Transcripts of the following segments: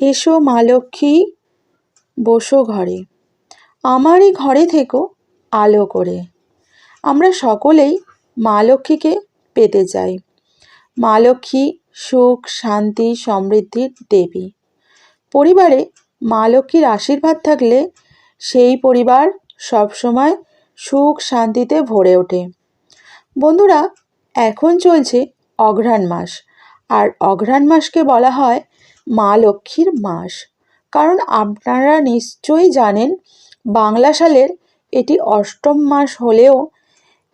এসো মা লক্ষ্মী, বসো ঘরে, আমারই ঘরে থেকো আলো করে। আমরা সকলেই মা লক্ষ্মীকে পেতে চাই। মা লক্ষ্মী সুখ, শান্তি, সমৃদ্ধির দেবী। পরিবারে মা লক্ষ্মীর আশীর্বাদ থাকলে সেই পরিবার সবসময় সুখ শান্তিতে ভরে ওঠে। বন্ধুরা, এখন চলছে অঘ্রাণ মাস, আর অঘ্রাণ মাসকে বলা হয় মা লক্ষ্মীর মাস। কারণ আপনারা নিশ্চয়ই জানেন, বাংলা সালের এটি অষ্টম মাস হলেও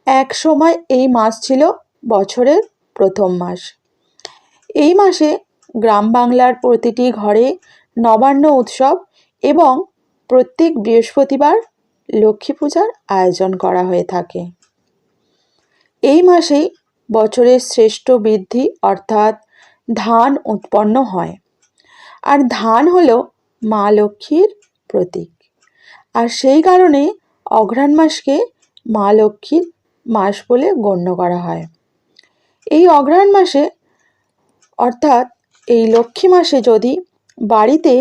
এক সময় এই মাস ছিল বছরের প্রথম মাস। এই মাসে গ্রাম বাংলার প্রতিটি ঘরে নবান্ন উৎসব এবং প্রত্যেক বৃহস্পতিবার লক্ষ্মী পূজার আয়োজন করা হয়ে থাকে। এই মাসেই বছরের শ্রেষ্ঠ বৃদ্ধি অর্থাৎ ধান উৎপন্ন হয়, আর ধান হলো মা লক্ষ্মীর প্রতীক। আর সেই কারণে অঘ্রাণ মাসকে মা লক্ষ্মীর মাস বলে গণ্য করা হয়। এই অঘ্রাণ মাসে অর্থাৎ এই লক্ষ্মী মাসে যদি বাড়িতে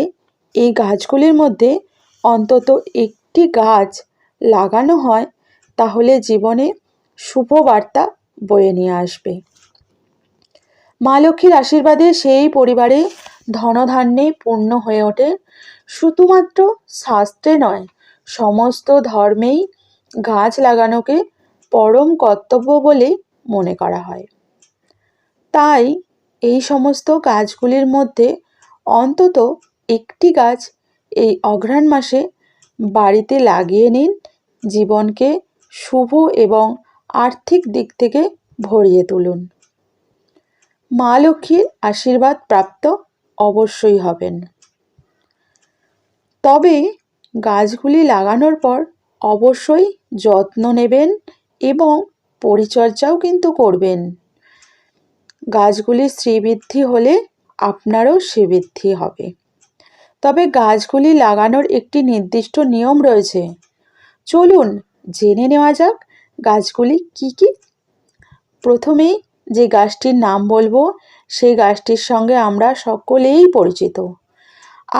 এই গাছগুলির মধ্যে অন্তত একটি গাছ লাগানো হয়, তাহলে জীবনে শুভ বার্তা বয়ে নিয়ে আসবে। মা লক্ষ্মীর আশীর্বাদে সেই পরিবারে ধনধান্যে পূর্ণ হয়ে ওঠে। শুধুমাত্র শাস্ত্রে নয়, সমস্ত ধর্মেই গাছ লাগানোকে পরম কর্তব্য বলে মনে করা হয়। তাই এই সমস্ত গাছগুলির মধ্যে অন্তত একটি গাছ এই অঘ্রাণ মাসে বাড়িতে লাগিয়ে নিন। জীবনকে শুভ এবং আর্থিক দিক থেকে ভরিয়ে তুলুন। মা লক্ষ্মীর আশীর্বাদ প্রাপ্ত অবশ্যই হবেন। তবে গাছগুলি লাগানোর পর অবশ্যই যত্ন নেবেন এবং পরিচর্যাও কিন্তু করবেন। গাছগুলির শ্রীবৃদ্ধি হলে আপনারও শ্রীবৃদ্ধি হবে। তবে গাছগুলি লাগানোর একটি নির্দিষ্ট নিয়ম রয়েছে। চলুন জেনে নেওয়া যাক গাছগুলি কি কি। প্রথমেই যে গাছটির নাম বলবো, সেই গাছটির সঙ্গে আমরা সকলেই পরিচিত,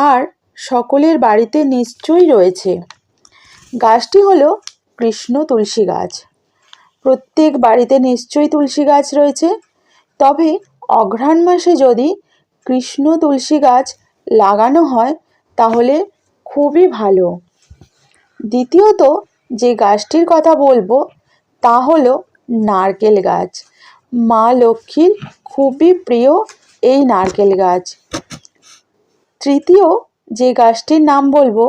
আর সকলের বাড়িতে নিশ্চয়ই রয়েছে। গাছটি হলো কৃষ্ণ তুলসী গাছ। প্রত্যেক বাড়িতে নিশ্চয়ই তুলসী গাছ রয়েছে। তবে অঘ্রাণ মাসে যদি কৃষ্ণ তুলসী গাছ লাগানো হয় তাহলে খুবই ভালো। দ্বিতীয়ত যে গাছটির কথা বলবো তা হলো নারকেল গাছ। মা লক্ষ্মীর খুবই প্রিয় এই নারকেল গাছ। তৃতীয় যে গাছটির নাম বলবো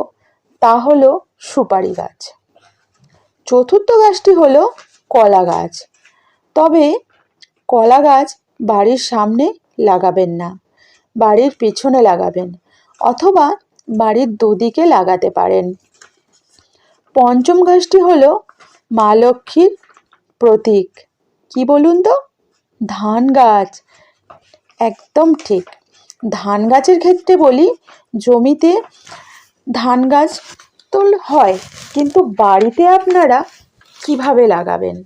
তা হলো সুপারি গাছ। চতুর্থ গাছটি হলো কলা গাছ। তবে কলা গাছ বাড়ির সামনে লাগাবেন না, বাড়ির পিছনে লাগাবেন, অথবা বাড়ির দুদিকে লাগাতে পারেন। পঞ্চম গাছটি হলো মা লক্ষ্মীর প্রতীক। কি বলুন তো? ধান গাছ। একদম ঠিক। ধান গাছের ক্ষেত্রে বলি, জমিতে ধান গাছ তো হয়, কিন্তু বাড়িতে আপনারা কিভাবে লাগাবেন?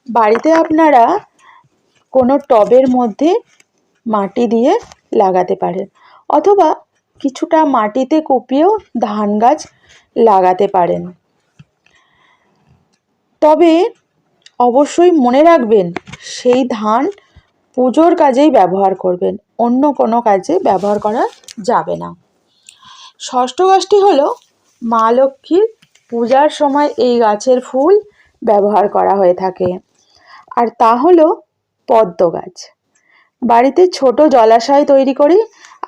বাড়িতে আপনারা কোনো টবের মধ্যে মাটি দিয়ে লাগাতে পারেন, অথবা কিছুটা মাটিতে কুপিয়েও ধান গাছ লাগাতে পারেন। তবে অবশ্যই মনে রাখবেন, সেই ধান পুজোর কাজেই ব্যবহার করবেন, অন্য কোনো কাজে ব্যবহার করা যাবে না। ষষ্ঠ গাছটি হলো মা লক্ষ্মীর পূজার সময় এই গাছের ফুল ব্যবহার করা হয়ে থাকে, আর তা হলো পদ্ম গাছ। বাড়িতে ছোট জলাশয় তৈরি করে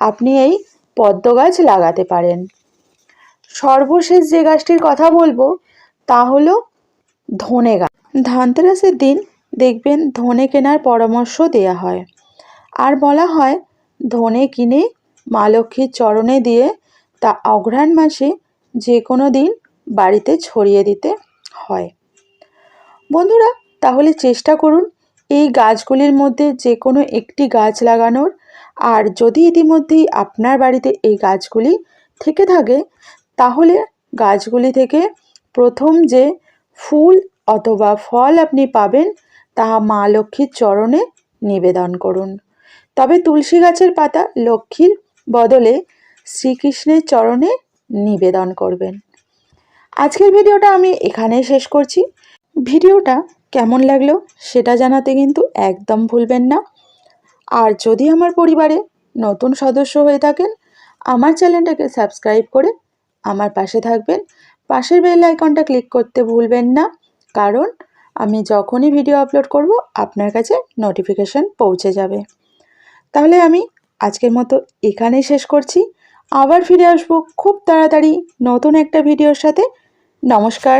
আপনি এই পদ্ম গাছ লাগাতে পারেন। সর্বশেষ যে গাছটির কথা বলবো তা হলো ধনে গাছ। ধনতেরাসের দিন দেখবেন ধনে কেনার পরামর্শ দেয়া হয়, আর বলা হয় ধনে কিনে মা লক্ষ্মীর চরণে দিয়ে তা অঘ্রাণ মাসে যে কোনো দিন বাড়িতে ছড়িয়ে দিতে হয়। বন্ধুরা, তাহলে চেষ্টা করুন এই গাছগুলির মধ্যে যে কোনো একটি গাছ লাগানোর। আর যদি ইতিমধ্যেই আপনার বাড়িতে এই গাছগুলি থেকে থাকে, তাহলে গাছগুলি থেকে প্রথম যে ফুল অথবা ফল আপনি পাবেন তা মা লক্ষ্মীর চরণে নিবেদন করুন। তবে তুলসী গাছের পাতা লক্ষ্মীর বদলে শ্রীকৃষ্ণের চরণে নিবেদন করবেন। আজকের ভিডিওটা আমি এখানেই শেষ করছি। ভিডিওটা কেমন লাগলো সেটা জানাতে কিন্তু একদম ভুলবেন না। আর যদি আমার পরিবারে নতুন সদস্য হয়ে থাকেন, আমার চ্যানেলটাকে সাবস্ক্রাইব করে আমার পাশে থাকবেন। পাশের বেল আইকনটা ক্লিক করতে ভুলবেন না, কারণ আমি যখনই ভিডিও আপলোড করব আপনার কাছে নোটিফিকেশান পৌঁছে যাবে। তাহলে আমি আজকের মতো এখানেই শেষ করছি। আবার ফিরে আসবো খুব তাড়াতাড়ি নতুন একটা ভিডিওর সাথে। নমস্কার।